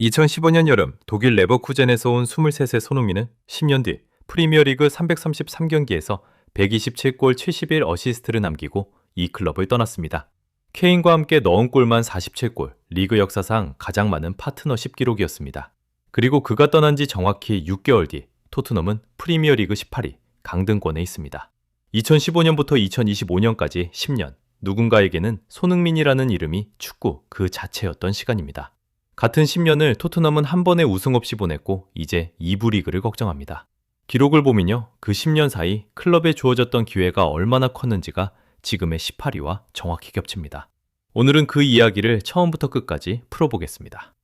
2015년 여름 독일 레버쿠젠에서 온 23세 손흥민은 10년 뒤 프리미어리그 333경기에서 127골 71 어시스트를 남기고 이 클럽을 떠났습니다. 케인과 함께 넣은 골만 47골, 리그 역사상 가장 많은 파트너십 기록이었습니다. 그리고 그가 떠난 지 정확히 6개월 뒤 토트넘은 프리미어리그 18위, 강등권에 있습니다. 2015년부터 2025년까지 10년, 누군가에게는 손흥민이라는 이름이 축구 그 자체였던 시간입니다. 같은 10년을 토트넘은 한 번의 우승 없이 보냈고 이제 2부 리그를 걱정합니다. 기록을 보면요, 그 10년 사이 클럽에 주어졌던 기회가 얼마나 컸는지가 지금의 18위와 정확히 겹칩니다. 오늘은 그 이야기를 처음부터 끝까지 풀어보겠습니다.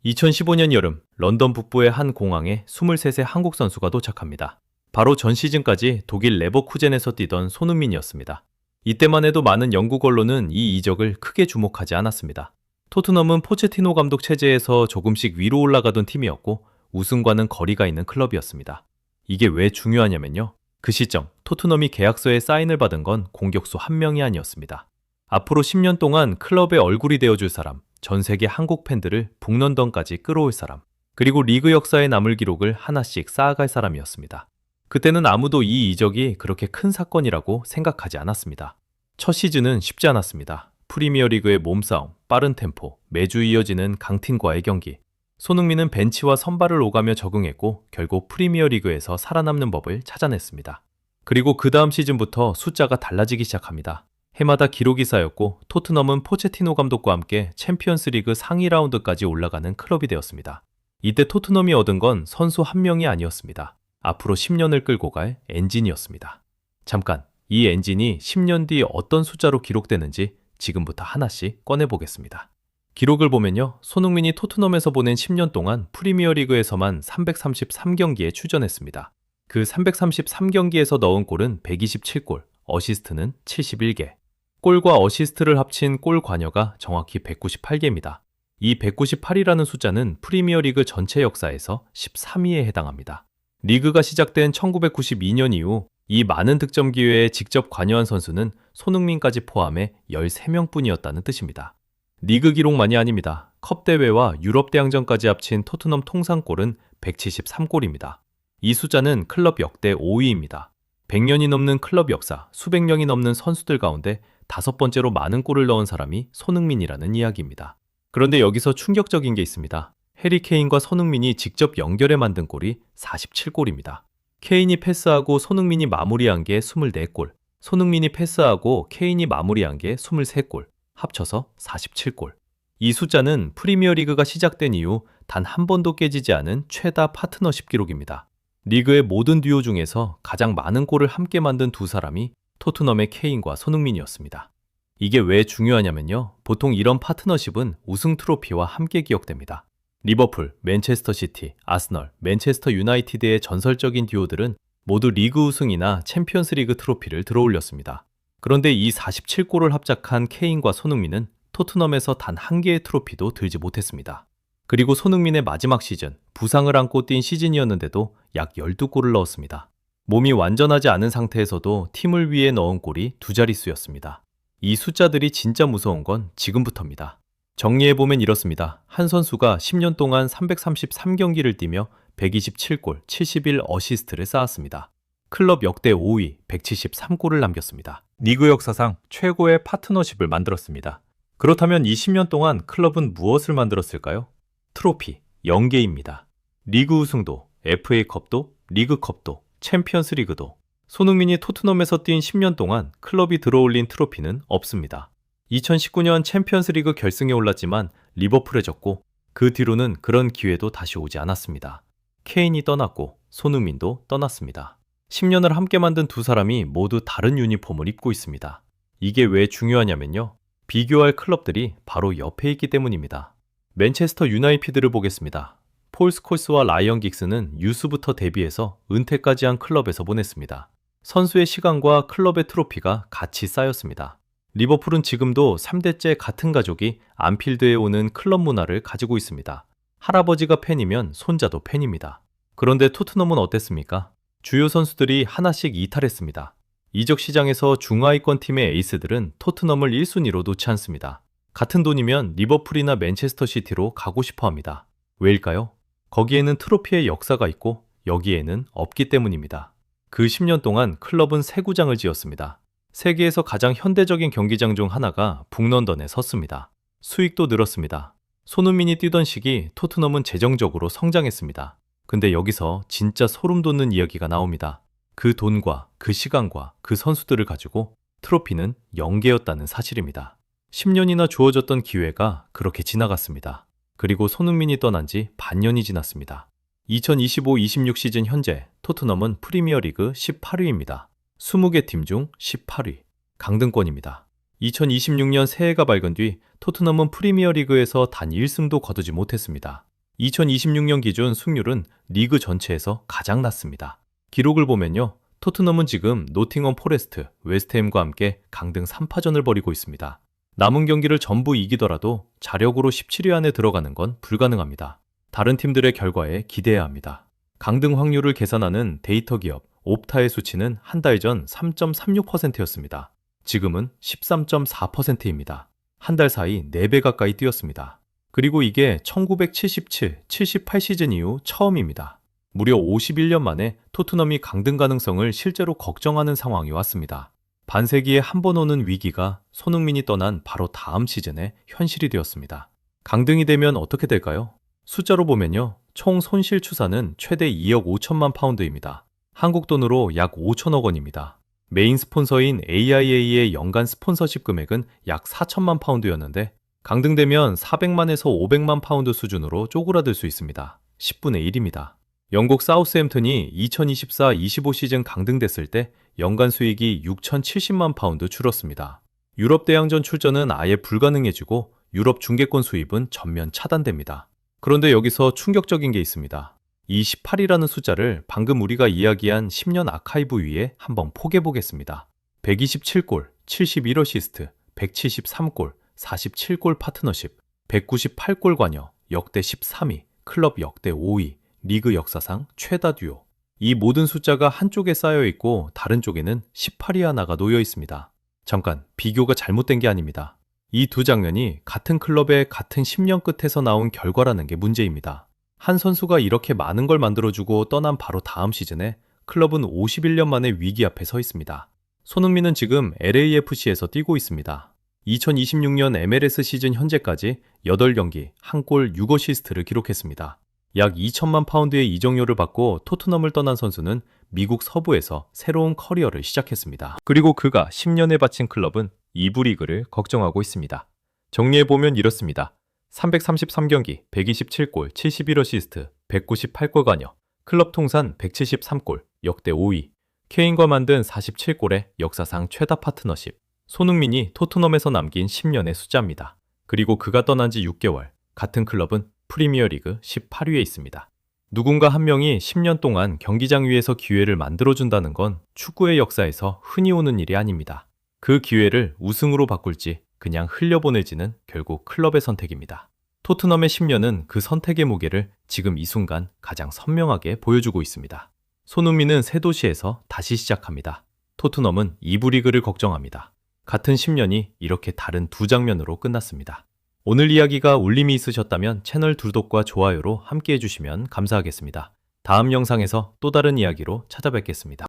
2015년 여름 런던 북부의 한 공항에 23세 한국 선수가 도착합니다. 바로 전 시즌까지 독일 레버쿠젠에서 뛰던 손흥민이었습니다. 이때만 해도 많은 영국 언론은 이 이적을 크게 주목하지 않았습니다. 토트넘은 포체티노 감독 체제에서 조금씩 위로 올라가던 팀이었고 우승과는 거리가 있는 클럽이었습니다. 이게 왜 중요하냐면요, 그 시점 토트넘이 계약서에 사인을 받은 건 공격수 한 명이 아니었습니다. 앞으로 10년 동안 클럽의 얼굴이 되어줄 사람, 전 세계 한국 팬들을 북런던까지 끌어올 사람, 그리고 리그 역사에 남을 기록을 하나씩 쌓아갈 사람이었습니다. 그때는 아무도 이 이적이 그렇게 큰 사건이라고 생각하지 않았습니다. 첫 시즌은 쉽지 않았습니다. 프리미어리그의 몸싸움, 빠른 템포, 매주 이어지는 강팀과의 경기. 손흥민은 벤치와 선발을 오가며 적응했고 결국 프리미어리그에서 살아남는 법을 찾아냈습니다. 그리고 그 다음 시즌부터 숫자가 달라지기 시작합니다. 해마다 기록이 쌓였고 토트넘은 포체티노 감독과 함께 챔피언스리그 상위 라운드까지 올라가는 클럽이 되었습니다. 이때 토트넘이 얻은 건 선수 한 명이 아니었습니다. 앞으로 10년을 끌고 갈 엔진이었습니다. 잠깐, 이 엔진이 10년 뒤 어떤 숫자로 기록되는지 지금부터 하나씩 꺼내보겠습니다. 기록을 보면요, 손흥민이 토트넘에서 보낸 10년 동안 프리미어리그에서만 333경기에 출전했습니다. 그 333경기에서 넣은 골은 127골, 어시스트는 71개. 골과 어시스트를 합친 골 관여가 정확히 198개입니다. 이 198이라는 숫자는 프리미어리그 전체 역사에서 13위에 해당합니다. 리그가 시작된 1992년 이후 이 많은 득점 기회에 직접 관여한 선수는 손흥민까지 포함해 13명뿐이었다는 뜻입니다. 리그 기록만이 아닙니다. 컵대회와 유럽대항전까지 합친 토트넘 통산골은 173골입니다. 이 숫자는 클럽 역대 5위입니다. 100년이 넘는 클럽 역사, 수백 명이 넘는 선수들 가운데 5번째로 많은 골을 넣은 사람이 손흥민이라는 이야기입니다. 그런데 여기서 충격적인 게 있습니다. 해리 케인과 손흥민이 직접 연결해 만든 골이 47골입니다. 케인이 패스하고 손흥민이 마무리한 게 24골, 손흥민이 패스하고 케인이 마무리한 게 23골, 합쳐서 47골. 이 숫자는 프리미어리그가 시작된 이후 단 한 번도 깨지지 않은 최다 파트너십 기록입니다. 리그의 모든 듀오 중에서 가장 많은 골을 함께 만든 두 사람이 토트넘의 케인과 손흥민이었습니다. 이게 왜 중요하냐면요, 보통 이런 파트너십은 우승 트로피와 함께 기억됩니다. 리버풀, 맨체스터 시티, 아스널, 맨체스터 유나이티드의 전설적인 듀오들은 모두 리그 우승이나 챔피언스 리그 트로피를 들어올렸습니다. 그런데 이 47골을 합작한 케인과 손흥민은 토트넘에서 단 한 개의 트로피도 들지 못했습니다. 그리고 손흥민의 마지막 시즌, 부상을 안고 뛴 시즌이었는데도 약 12골을 넣었습니다. 몸이 완전하지 않은 상태에서도 팀을 위해 넣은 골이 두 자릿수였습니다. 이 숫자들이 진짜 무서운 건 지금부터입니다. 정리해보면 이렇습니다. 한 선수가 10년 동안 333경기를 뛰며 127골, 71 어시스트를 쌓았습니다. 클럽 역대 5위, 173골을 남겼습니다. 리그 역사상 최고의 파트너십을 만들었습니다. 그렇다면 이 10년 동안 클럽은 무엇을 만들었을까요? 트로피, 0개입니다. 리그 우승도, FA컵도, 리그컵도, 챔피언스 리그도. 손흥민이 토트넘에서 뛴 10년 동안 클럽이 들어올린 트로피는 없습니다. 2019년 챔피언스 리그 결승에 올랐지만 리버풀에 졌고 그 뒤로는 그런 기회도 다시 오지 않았습니다. 케인이 떠났고 손흥민도 떠났습니다. 10년을 함께 만든 두 사람이 모두 다른 유니폼을 입고 있습니다. 이게 왜 중요하냐면요, 비교할 클럽들이 바로 옆에 있기 때문입니다. 맨체스터 유나이티드를 보겠습니다. 폴 스콜스와 라이언 긱스는 유스부터 데뷔해서 은퇴까지 한 클럽에서 보냈습니다. 선수의 시간과 클럽의 트로피가 같이 쌓였습니다. 리버풀은 지금도 3대째 같은 가족이 안필드에 오는 클럽 문화를 가지고 있습니다. 할아버지가 팬이면 손자도 팬입니다. 그런데 토트넘은 어땠습니까? 주요 선수들이 하나씩 이탈했습니다. 이적 시장에서 중하위권 팀의 에이스들은 토트넘을 1순위로 놓지 않습니다. 같은 돈이면 리버풀이나 맨체스터 시티로 가고 싶어 합니다. 왜일까요? 거기에는 트로피의 역사가 있고 여기에는 없기 때문입니다. 그 10년 동안 클럽은 세 구장을 지었습니다. 세계에서 가장 현대적인 경기장 중 하나가 북런던에 섰습니다. 수익도 늘었습니다. 손흥민이 뛰던 시기 토트넘은 재정적으로 성장했습니다. 근데 여기서 진짜 소름 돋는 이야기가 나옵니다. 그 돈과 그 시간과 그 선수들을 가지고 트로피는 0개였다는 사실입니다. 10년이나 주어졌던 기회가 그렇게 지나갔습니다. 그리고 손흥민이 떠난 지 반년이 지났습니다. 2025-26 시즌 현재 토트넘은 프리미어리그 18위입니다. 20개 팀 중 18위, 강등권입니다. 2026년 새해가 밝은 뒤 토트넘은 프리미어리그에서 단 1승도 거두지 못했습니다. 2026년 기준 승률은 리그 전체에서 가장 낮습니다. 기록을 보면요, 토트넘은 지금 노팅엄 포레스트, 웨스트햄과 함께 강등 3파전을 벌이고 있습니다. 남은 경기를 전부 이기더라도 자력으로 17위 안에 들어가는 건 불가능합니다. 다른 팀들의 결과에 기대해야 합니다. 강등 확률을 계산하는 데이터 기업 옵타의 수치는 한 달 전 3.36%였습니다. 지금은 13.4%입니다. 한 달 사이 4배 가까이 뛰었습니다. 그리고 이게 1977, 78 시즌 이후 처음입니다. 무려 51년 만에 토트넘이 강등 가능성을 실제로 걱정하는 상황이 왔습니다. 반세기에 한 번 오는 위기가 손흥민이 떠난 바로 다음 시즌에 현실이 되었습니다. 강등이 되면 어떻게 될까요? 숫자로 보면요, 총 손실 추산은 최대 2억 5천만 파운드입니다. 한국 돈으로 약 5천억 원입니다. 메인 스폰서인 AIA의 연간 스폰서십 금액은 약 4천만 파운드였는데 강등되면 400만에서 500만 파운드 수준으로 쪼그라들 수 있습니다. 10분의 1입니다. 영국 사우스햄튼이 2024-25 시즌 강등됐을 때 연간 수익이 6,070만 파운드 줄었습니다. 유럽 대항전 출전은 아예 불가능해지고 유럽 중계권 수입은 전면 차단됩니다. 그런데 여기서 충격적인 게 있습니다. 이 18이라는 숫자를 방금 우리가 이야기한 10년 아카이브 위에 한번 포개보겠습니다. 127골, 71어시스트, 173골, 47골 파트너십, 198골 관여, 역대 13위, 클럽 역대 5위, 리그 역사상 최다 듀오. 이 모든 숫자가 한쪽에 쌓여 있고 다른 쪽에는 18위 하나가 놓여 있습니다. 잠깐, 비교가 잘못된 게 아닙니다. 이 두 장면이 같은 클럽의 같은 10년 끝에서 나온 결과라는 게 문제입니다. 한 선수가 이렇게 많은 걸 만들어주고 떠난 바로 다음 시즌에 클럽은 51년 만에 위기 앞에 서 있습니다. 손흥민은 지금 LAFC에서 뛰고 있습니다. 2026년 MLS 시즌 현재까지 8경기, 1골 6어시스트를 기록했습니다. 약 2천만 파운드의 이적료를 받고 토트넘을 떠난 선수는 미국 서부에서 새로운 커리어를 시작했습니다. 그리고 그가 10년에 바친 클럽은 2부 리그를 걱정하고 있습니다. 정리해보면 이렇습니다. 333경기, 127골, 71어시스트, 198골 관여, 클럽 통산 173골, 역대 5위, 케인과 만든 47골의 역사상 최다 파트너십, 손흥민이 토트넘에서 남긴 10년의 숫자입니다. 그리고 그가 떠난 지 6개월, 같은 클럽은 프리미어리그 18위에 있습니다. 누군가 한 명이 10년 동안 경기장 위에서 기회를 만들어준다는 건 축구의 역사에서 흔히 오는 일이 아닙니다. 그 기회를 우승으로 바꿀지 그냥 흘려보내지는 결국 클럽의 선택입니다. 토트넘의 10년은 그 선택의 무게를 지금 이 순간 가장 선명하게 보여주고 있습니다. 손흥민은 새 도시에서 다시 시작합니다. 토트넘은 2부 리그를 걱정합니다. 같은 10년이 이렇게 다른 두 장면으로 끝났습니다. 오늘 이야기가 울림이 있으셨다면 채널 구독과 좋아요로 함께 해주시면 감사하겠습니다. 다음 영상에서 또 다른 이야기로 찾아뵙겠습니다.